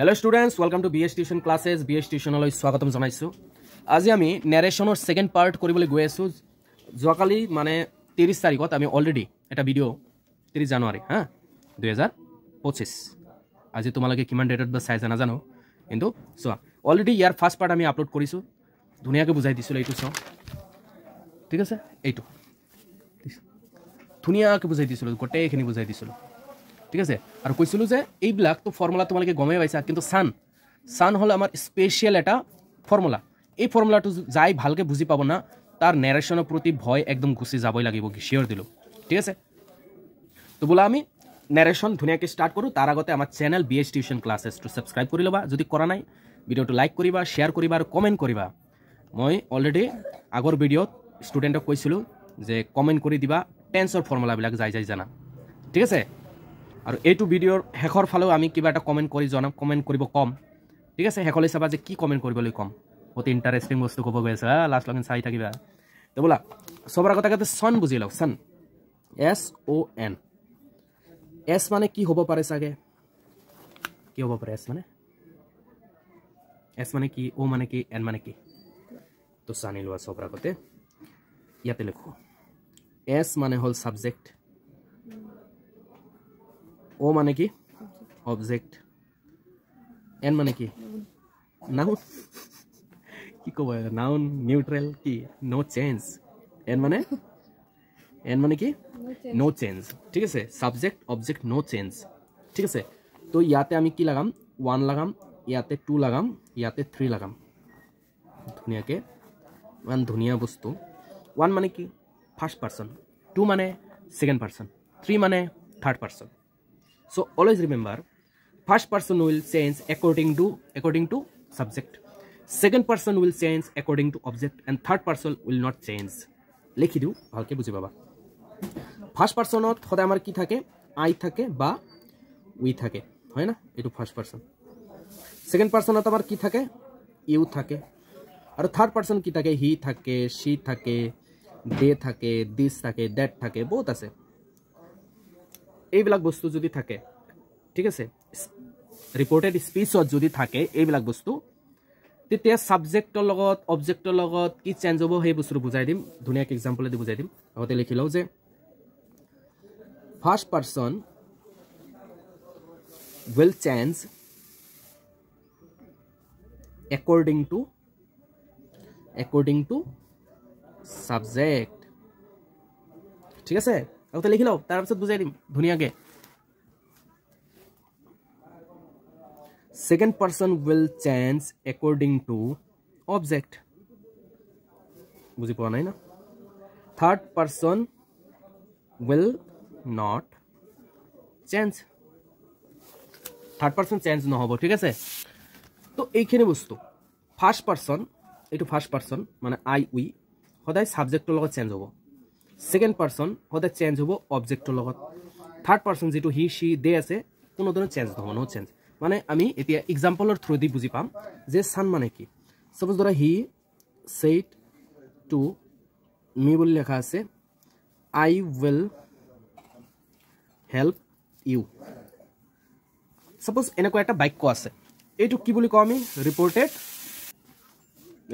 Hello students, welcome to BS Tuition classes. BS Tuition aloi swagatam janaisu. Aji ami narration or second part koribole goi asu. Joakali mane 30 tarikot ami already eta video 30 January 2025. Aji tomalage kiman date ba sai jana jano. Kintu so already yar first part ami upload korisu. Dhuniake bujai disilo eitu so. ঠিক আছে এইটো ধুনিয়াকে বুঝাই দিছিল গোটেইখিনি বুঝাই দিছিল ঠিক আছে আর কইছিল যে এই ব্ল্যাক তো ফর্মুলা তোমাকে গমে পাইছা কিন্তু সান হল আমার স্পেশাল এটা ফর্মুলা এই ফর্মুলাটো যাই ভালকে বুঝি পাবো না তার ন্যারেশনের প্রতি ভয় একদম গুছি যাবই লাগিব কি শিওর দিল ঠিক আছে তো বলা আমি ন্যারেশন ধুনিয়াকে স্টার্ট করু তার আগতে আমার channel BS tuition classes to subscribe কৰি লবা যদি কৰা নাই ভিডিওটো লাইক কৰিবা শেয়াৰ কৰিবা আৰু কমেন্ট কৰিবা মই অলৰেডি আগৰ ভিডিওত স্টুডেন্টক কৈছিলো যে কমেন্ট কৰি দিবা টেন্সৰ ফৰ্মুলা বিলাক যাই জানা ঠিক আছে আৰু এইটো ভিডিওৰ হেখৰ ফালেও আমি কিবা এটা কমেন্ট কৰি জনাম কমেন্ট কৰিব কম ঠিক আছে হেকলে চাবা যে কি কমেন্ট কৰিবলৈ কম অতি ইন্টাৰেস্টিং বস্তু কব গৈছে লাস্ট লগিন চাই থাকিবা তো বলা সবৰ আগতে আগতে সন বুজি লও সন এস ও এন এস মানে কি হ'ব পাৰে সাগে কি হ'ব পাৰে এস মানে কি ও মানে কি এন মানে কি তো সানি লোৱা সবৰ আগতে ইয়াতে লিখো এস মানে হল সাবজেক্ট ও মানে কি অবজেক্ট এন মানে কি নাউন কি কব নাউন নিউট্রাল কি নো চেঞ্জ এন মানে কি নো চেঞ্জ ঠিক আছে সাবজেক্ট অবজেক্ট নো চেঞ্জ ঠিক আছে তো ইয়াতে আমি কি লাগাম 1 লাগাম ইয়াতে 2 লাগাম ইয়াতে 3 লাগাম ধুনিয়াকে মান ধুনিয়া বস্তু 1 মানে কি ফার্স্ট পারসন 2 মানে সেকেন্ড পারসন 3 মানে third person so always remember first person will change according to subject second person will change according to object and third person will not change লিখি দিও ভালকে বুঝি বাবা ফার্স্ট পারসনত হদা আমার কি থাকে আই থাকে বা উই থাকে হয় না এটু ফার্স্ট পারসন সেকেন্ড পারসনত আমার কি থাকে ইউ থাকে আর থার্ড পারসন কি থাকে হি থাকে শি থাকে দে থাকে দিস থাকে দ্যাট থাকে বহুত আছে এইবিলাক বস্তু যদি থাকে ঠিক আছে ৰিপৰ্টেড স্পীচত যদি থাকে এইবিলাক বস্তু তেতিয়া সাবজেক্টৰ লগত অবজেক্টৰ লগত কি চেঞ্জ হ'ব সেই বস্তু বুজাই দিম ধুনিয়াকে এক্সাম্পল দি বুজাই দিম আগতে লিখি লও যে first person will change according to subject ঠিক আছে আগতে লিখি লও তাৰ পিছত বুজাই দিম ধুনিয়াকে second person will change according to object বুঝি পোৱা নাই না third person will not change third person change নহব ঠিক আছে তো এইখিনি বস্তু ফার্স্ট পারসন এটো ফার্স্ট পারসন মানে আই উই সদায় সাবজেক্টৰ লগত চেঞ্জ হ'ব সেকেন্ড পাৰসন সদায় চেঞ্জ হ'ব অবজেক্টৰ লগত থাৰ্ড পাৰসন যেটো হি শি দে আছে কোনো ধৰণৰ চেঞ্জ নহব নো চেঞ্জ মানে আমি এতিয়া এক্সাম্পলৰ থ্ৰু দি বুজি পাম যে সান মানে কি সপোজ ধৰা হি সেড টু মি বুলি লেখা আছে আই উইল হেল্প ইউ সপোজ এনেকুৱা এটা বাক্য আছে এইটো কি বুলি কওঁ আমি ৰিপৰ্টেড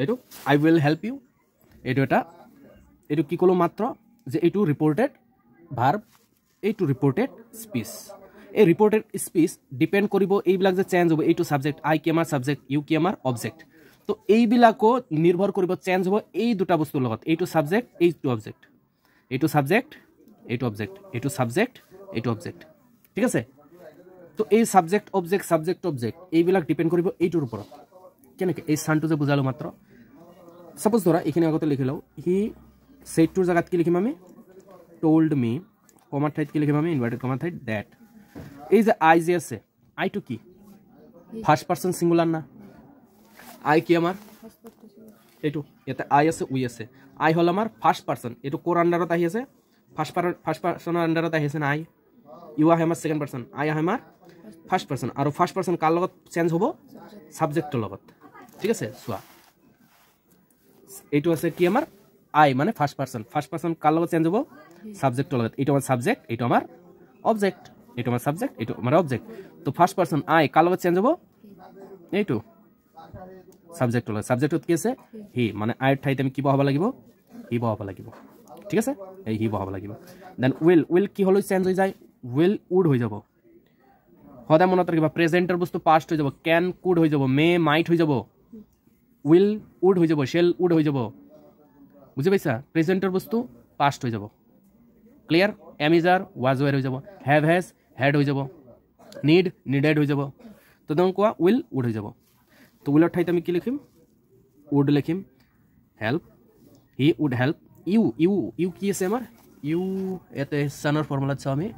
এইটো আই উইল হেল্প ইউ এইটো কি কলো মাত্ৰ যে এইটো ৰিপৰ্টেড ভাৰ্ব এইটো ৰিপৰ্টেড স্পীচ এই ৰিপৰ্টেড স্পীচ ডিপেন্ড কৰিব এইবিলাক যে চেঞ্জ হ'ব এইটো সাবজেক্ট আই কি আমাৰ সাবজেক্ট ইউ কি আমাৰ অবজেক্ট তো এইবিলাকো নিৰ্ভৰ কৰিব চেঞ্জ হ'ব এই দুটা বস্তুৰ লগত এইটো সাবজেক্ট এইটো অবজেক্ট এইটো সাবজেক্ট এইটো অবজেক্ট এইটো সাবজেক্ট এইটো অবজেক্ট ঠিক আছে তো এই সাবজেক্ট অবজেক্ট এইবিলাক ডিপেন্ড কৰিব এইটোৰ ওপৰত কেনেকৈ এই সানটো যে বুজালো মাত্ৰ সপোজ ধৰা এইখিনি আগতে লিখি লও হি সেটটোৰ জায়গাত কি লিখিম আমি told me কমাৰ ঠাইত কি লিখিম আমি ইনভাৰ্টেড কমাৰ ঠাইত that এই যে আই যে আছে আইটো কি ফার্স্ট পারসন সিঙ্গুলার না আই কি আমার এইটো এটা আই আছে উই আছে আই হল আমার ফার্স্ট পারসন এইটো কোৰ আন্ডাৰত আহি আছে ফাৰ্স্ট পাৰসনৰ আন্ডাৰত আহি আছে না আই ইউ আহে আমাৰ সেকেন্ড পাৰসন আই আহে আমাৰ ফাৰ্স্ট পাৰসন আৰু ফাৰ্স্ট পাৰসন কাৰ লগত চেঞ্জ হ'ব সাবজেক্টৰ লগত ঠিক আছে সোয়া এইটো আছে কি আমাৰ আই মানে ফাৰ্স্ট পাৰসন কাৰ লগত চেঞ্জ হ'ব সাবজেক্টৰ লগত এইটো আমাৰ সাবজেক্ট এইটো আমাৰ অবজেক্ট এইটো আমাৰ সাবজেক্ট এইটো আমাৰ অবজেক্ট তো ফাৰ্স্ট পাৰসন আই কাৰ লগত চেঞ্জ হ'ব এইটো সাবজেক্ট হল সাবজেক্টত কি আছে হি মানে আইৰ ঠাইত আমি কি বহাব লাগিব হি বহাব লাগিব ঠিক আছে এই হি বহাব লাগিব দেন উইল কি হল চেঞ্জ হৈ যায় উইল উড হৈ যাব সদায় মনত ৰাখিবা প্ৰেজেন্টৰ বস্তু পাষ্ট হৈ যাব ক্যান কুড হৈ যাব মে মাইট হৈ যাব উইল উড হৈ যাব শেল উড হৈ যাব বুজি পাইছা প্ৰেজেন্টৰ বস্তু পাষ্ট হৈ যাব clear am is are was were হৈ যাব হ্যাভ হ্যাজ হ্যাড হৈ যাব নিড নিডেড হৈ যাব তো তেনে কোৱা উইল উড হৈ যাব তো উইলৰ ঠাইত আমি কি লিখিম উড লিখিম help he would help you কি আছে আমাৰ ইউ ইয়াতে সানৰ ফৰ্মুলাত চাওঁ আমি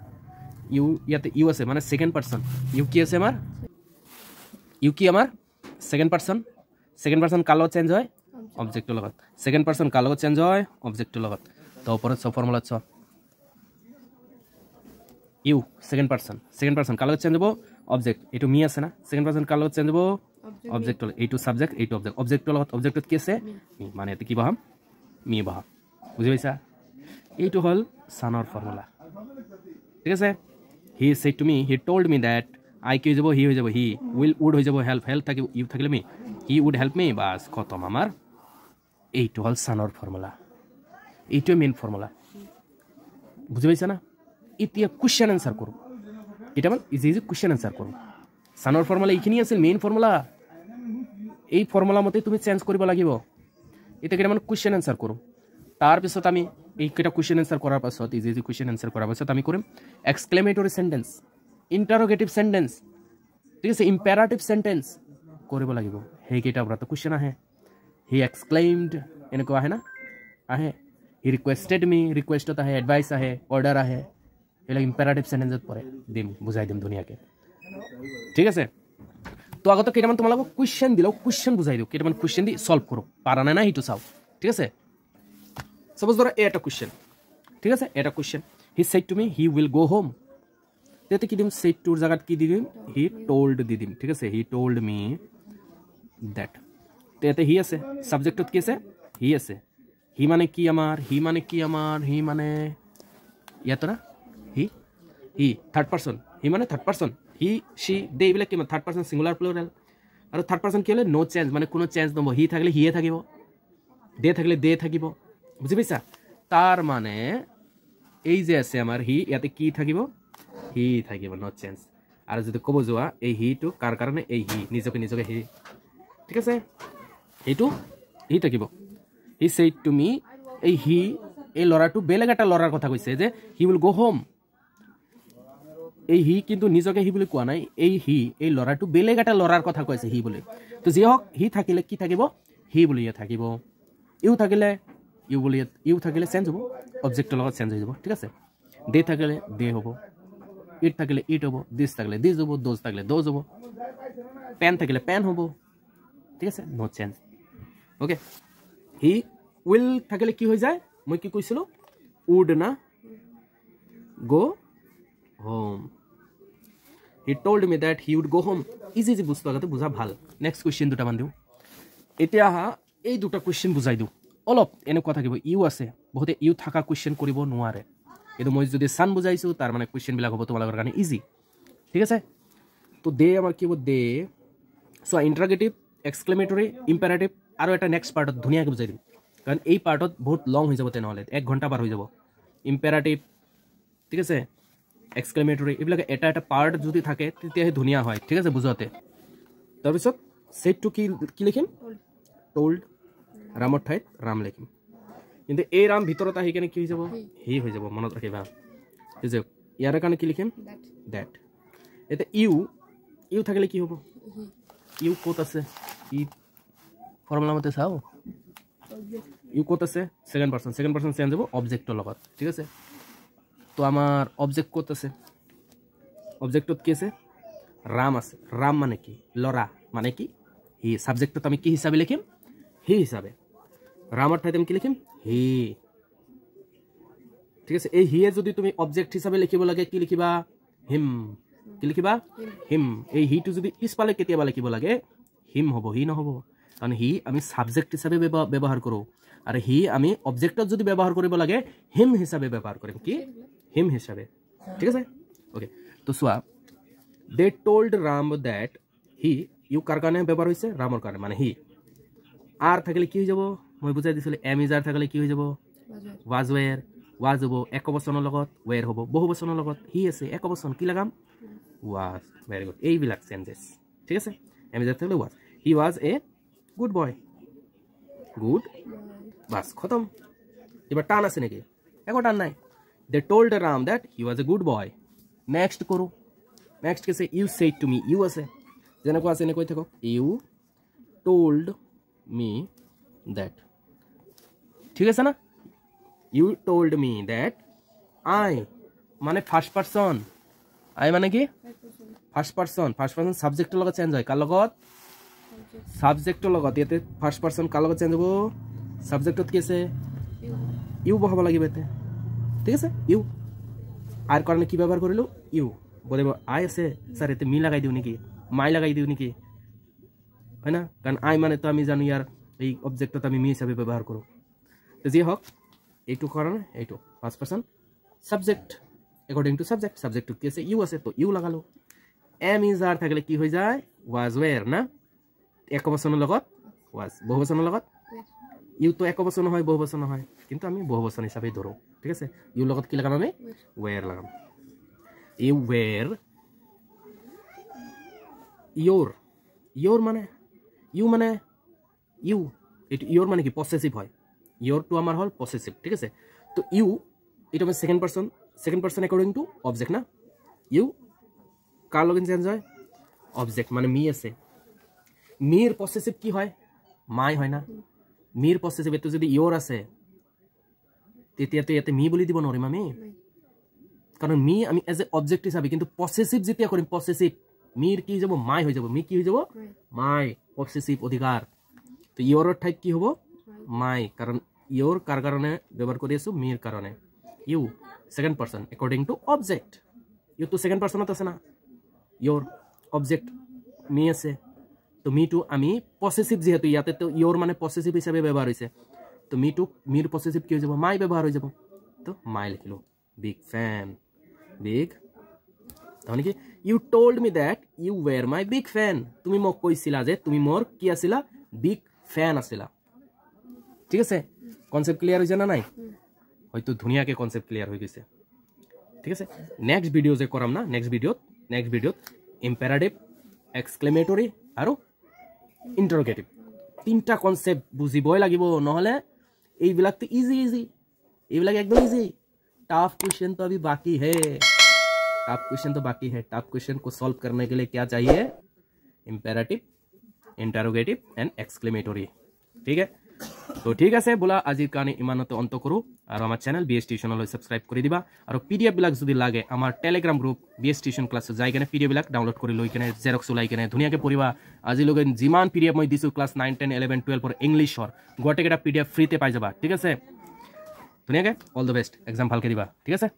ইউ ইয়াতে ইউ আছে মানে সেকেন্ড পাৰ্সন ইউ কি আছে আমাৰ ইউ কি আমাৰ সেকেন্ড পাৰ্সন কাল লগত চেঞ্জ হয় অবজেক্টৰ লগত সেকেন্ড পাৰ্সন কাল লগত চেঞ্জ হয় অবজেক্টৰ লগত তো ওপৰত সব ফৰ্মুলাত চাওঁ ইউ সেকেন্ড পার্সন কাল লগত চেঞ্জ হ'ব অবজেক্ট এইটো মি আছে না সেকেন্ড পার্সন কাল লগত চেঞ্জ হ'ব অবজেক্ট এইটো সাবজেক্ট এইটো অবজেক্ট অবজেক্টৰ লগত অবজেক্টত কি আছে মি মানে এতে কি বহাম মি বহাম বুজি পাইছা এইটো হল সানৰ ফৰ্মুলা ঠিক আছে he said to me he told me that I কি হৈ যাব he হৈ যাব he will would হৈ যাব help থাকিব you থাকিলে me he would help me বাস খতম আমাৰ এইটো হল সানৰ ফৰ্মুলা এইটো মেইন ফৰ্মুলা বুজি পাইছা না এতিয়া কোশ্চেন আনসাৰ কৰো এটা মানে ইজি কোশ্চেন আনসাৰ কৰো সানৰ ফৰ্মুলা এইখিনি আছিল মেইন ফৰ্মুলা এই ফৰ্মুলা মতে তুমি চেঞ্জ কৰিব লাগিব এটা কেইটামান কোশ্চেন আনসাৰ কৰো তাৰ পিছত আমি এই কেইটা কোশ্চেন আনসাৰ কৰাৰ পাছত ইজি কোশ্চেন আনসাৰ কৰাৰ পাছত আমি কৰিম এক্সক্লেমেটৰী সেন্টেন্স ইন্টাৰোগেটিভ সেন্টেন্স ঠিক আছে ইম্পেৰাটিভ সেন্টেন্স কৰিব লাগিব সেই কেইটা পৰা কোশ্চেন আহে হি এক্সক্লেইমড এনেকুৱা আহে না আহে হি ৰিকুৱেষ্টেড মি ৰিকুৱেষ্টত আহে এডভাইস আহে অৰ্ডাৰ আহে এইবিলাক ইম্পেৰাটিভ সেন্টেন্সত পৰে দিম বুজাই দিম ধুনীয়াকৈ ঠিক আছে তো আগতে কেইটামান তোমালোকক কোশ্চেন দিলেও কোশ্চেন বুজাই দিওঁ কেইটামান কোশ্চেন দি সলভ কৰোঁ পাৰা নাই না সেইটো চাওঁ ঠিক আছে Suppose ধৰা এটা কোশ্চেন ঠিক আছে এটা question he said to me he will go home তেতে কি দিম said to জায়গাত কি দিম he told দি দিম ঠিক আছে he told me that তেতে হি আছে সাবজেক্টত কি আছে হি আছে হি মানে কি আমাৰ হি মানে ইয়াত না হি থাৰ্ড পাৰসন হি মানে third person he she they এইবিলাক কি মানে থাৰ্ড পাৰসন সিঙ্গুলাৰ প্লুৰাল আৰু থাৰ্ড পারসন কি হলে নো চেঞ্জ মানে কোনো চেঞ্জ নহব হি থাকিলে হিয়ে থাকিব দে থাকিলে দে থাকিব বুঝি পাইছা তার মানে এই যে আছে আমার হি ইয়াতে কি থাকিব হি থাকিব নো চেঞ্জ আর যদি কব যোৱা এই হিটো কার কারণে এই হি নিজকে হি ঠিক আছে এইটো হি থাকিব হি said to me এই হি এই লৰাটো বেলেগ এটা লৰাৰ কথা কৈছে যে হি উইল গো হোম এই হি কিন্তু নিজকে হি বুলি কোৱা নাই এই হি এই লৰাটো বেলেগ এটা লৰাৰ কথা কৈছে হি বুলি তো যি হওক হি থাকিলে কি থাকিব হি বুলি থাকিব ইউ থাকিলে চেঞ্জ হ'ব অবজেক্টৰ লগত চেঞ্জ হৈ যাব ঠিক আছে দে থাকিলে দে হ'ব ইট থাকিলে ইট হ'ব দিস থাকিলে দিস হ'ব দোজ থাকিলে দোজ হ'ব পেন থাকিলে পেন হ'ব ঠিক আছে নো চেঞ্জ ওকে হি উইল থাকিলে কি হৈ যায় মই কি কৈছিলো উড না go home he told me that he would go home easy বস্তু আগতে বুঝা ভাল নেক্সট কোশ্চেন দুটামান দিওঁ এতিয়া এই দুটা কোশ্চেন বুজাই দিওঁ অলপ এনেকুৱা থাকিব ইউ আছে বহুতে ইউ থাকা কোশ্চেন কৰিব নোৱাৰে কিন্তু মই যদি সান বুজাইছো তাৰ মানে কোশ্চেনবিলাক হ'ব তোমালোকৰ কাৰণে ইজি ঠিক আছে তো দে আমাৰ কি হ'ব দে সো ইন্টাৰোগেটিভ এক্সক্লেমেটৰী ইম্পেৰাটিভ আৰু এটা নেক্সট পাৰ্টত ধুনীয়াকৈ বুজাই দিম কাৰণ এই পাৰ্টত বহুত লং হৈ যাব তেনেহ'লে 1 ঘণ্টা পাৰ হৈ যাব ইম্পেৰাটিভ ঠিক আছে এক্সক্লেমেটৰী এইবিলাক এটা এটা পাৰ্ট যদি থাকে তেতিয়াহে ধুনীয়া হয় ঠিক আছে বুজাওঁতে তাৰপিছত সেটটো কি লিখিম told ৰামৰ ঠাইত ৰাম লিখিম কিন্তু এই ৰাম ভিতৰত আহি কেনে কি হৈ যাব হি হৈ যাব মনত ৰাখিবা ঠিক আছে ইয়াৰ কাৰণে কি লিখিম that এটা ইউ থাকিলে কি হ'ব ইউ ক'ত আছে ই ফৰ্মুলা মতে চাও ইউ ক'ত আছে সেকেন্ড পাৰসন চেঞ্জ হ'ব অবজেক্টৰ লগত ঠিক আছে তো আমাৰ অবজেক্ট ক'ত আছে অবজেক্টত কি আছে ৰাম আছে ৰাম মানে কি লৰা মানে কি হি সাবজেক্টত আমি কি হিচাপে লিখিম হি হিচাপে ৰামৰ ঠাইত আমি কি লিখিম হি ঠিক আছে এই হিয়ে যদি তুমি অবজেক্ট হিচাপে লিখিব লাগে কি লিখিবা হিম কি লিখিবা হিম এই হিটো যদি পিছফালে কেতিয়াবা লিখিব লাগে হিম হ'ব হি নহ'ব কাৰণ হি আমি সাবজেক্ট হিচাপে ব্যৱহাৰ কৰোঁ আৰু হি আমি অবজেক্টত যদি ব্যৱহাৰ কৰিব লাগে হিম হিচাপে ব্যৱহাৰ কৰিম কি হিম হিচাপে ঠিক আছে ওকে তো চোৱা they told Ram that he you কাৰ কাৰণে ব্যৱহাৰ হৈছে ৰামৰ কাৰণে মানে হি আৰ থাকিলে কি হৈ যাব মই বুজাই দিছিলোঁ এম ইজ আৰ থাকিলে কি হৈ যাব ৱাজ ৱেৰ ৱাজ হ'ব একবচনৰ লগত ৱেৰ হ'ব বহুবচনৰ লগত হি আছে একবচন কি লাগাম ৱাজ ভেৰি গুড এইবিলাক চেঞ্জেছ ঠিক আছে এম ইজ আৰ থাকিলে was he was a good boy good বাছ খতম এবার টান আছে নাকি একো টান নাই they told Ram that he was a good boy next করো next case you said to me you আছে যেনেকুৱা আছে এনেকৈ থাকক ইউ টোল্ড মি দ্যাট ঠিক আছে না ইউ টোল্ড মি দ্যাট আই মানে ফার্স্ট পারসন আই মানে কি ফার্স্ট পারসন সাবজেক্টের লগত চেঞ্জ হয় কার লগত সাবজেক্টের লগত ইয়াতে ফার্স্ট পারসন কার লগত চেঞ্জ হব সাবজেক্টত কি আছে ইউ বহাব লাগিব এতে ঠিক আছে ইউ আর কারণে কি ব্যবহার করিলো ইউ বলে আই আছে স্যার এতে মি লাগাই দিও নাকি মাই লাগাই দিও নাকি হয় না কারণ আই মানে তো আমি জানি ইয়ার এই অবজেক্টত আমি মি হিসাবে ব্যবহার করো তো যে হোক এইটু কারণে এইটু first person subject according to subject কি আছে ইউ আছে তো ইউ লাগালো এম ইজ আর থাকলে কি হয়ে যায় ওয়াজ ওয়ের না একবচনের লগত ওয়াজ বহুবচনের লগত ইউ তো একবচন হয় বহুবচন হয় কিন্তু আমি বহুবচন হিসাবে ধরো ঠিক আছে ইউ লগত কি লাগাম আমি ওয়ের লাগাম ইউ ওয়ের ইয়োর মানে ইউ মানে ইউ ইয়োর মানে কি পসেসিভ হয় ইয়োর টু আমার হল পসেসিভ ঠিক আছে তো ইউ এটা মানে second person according to object না ইউ কার লগে চেঞ্জ হয় অবজেক্ট মানে মি আছে মির পসেসিভ কি হয় মাই হয় না মির পসেসিভ এটো যদি ইয়োর আছে তেতিয়া তো ইয়াতে মি বলি দিব নৰিম আমি কাৰণ মি আমি এজ এ অবজেক্ট হিসাবে কিন্তু পসেসিভ যেতিয়া কৰিম পসেসিভ মির কি যাব মাই হৈ যাব মি কি হৈ যাব মাই পসেসিভ অধিকার তো ইয়োৰৰ ঠাইত কি হ'ব মাই কাৰণ ইয়োৰ কাৰ কাৰণে ব্যবহাৰ কৰি আছো মির কারণে you second person according to object you তো সেকেন্ড পারসনত আছে না ইয়োর অবজেক্ট মি আছে তো মি টু আমি পসেসিভ যেহেতু ইয়াতে তো ইয়োর মানে পসেসিভ হিসাবে ব্যবহার হয়েছে তো মি টু মির পসেসিভ কি হয়ে যাব মাই ব্যবহার হয়ে যাব তো মাই লিখিলো বিগ ফ্যান বিগ তাহলে কি you told me that you were my big fan তুমি মোক কইছিলা যে তুমি মোর কি আছিলা বিগ ফ্যান আছিলা ঠিক আছে কনসেপ্ট ক্লিয়ার হইছে না নাই হয়তো ধুনিয়াকে কনসেপ্ট ক্লিয়ার হয়ে গেছে ঠিক আছে নেক্সট ভিডিও যে কৰাম না নেক্সট ভিডিওত ইম্পেৰাটিভ এক্সক্লেমেটৰি আৰু ইন্টারোগেটিভ তিনটা কনসেপ্ট বুঝিবই লাগিব নহলে এইবিলাক তো ইজি এইবিলাক একদম ইজি टफ क्वेश्चन तो अभी बाकी है टफ क्वेश्चन को सॉल्व करने के लिए क्या चाहिए इम्पेरेटिव इंटरोगेटिव एंड एक्सक्लेमेटरी ठीक है तो ठीक है बोला आज कारण इमानते अंत करूँ और आम चैनल BS टिउशन सब्सक्राइब कर दिबा और PDF जो लगे आम Telegram group BS tuition class जाए PDF डाउनलोड कर लैके जेरक्स लाई के धुनिया पढ़ा आज जिमान PDF मैं दी क्लास 9, 10, 11, 12 इंग्लिशर गोटेक PDF फ्रीते पाई जाबा ठीक है धुनिया ऑल द बेस्ट एग्जाम भालके दिबा ठीक है।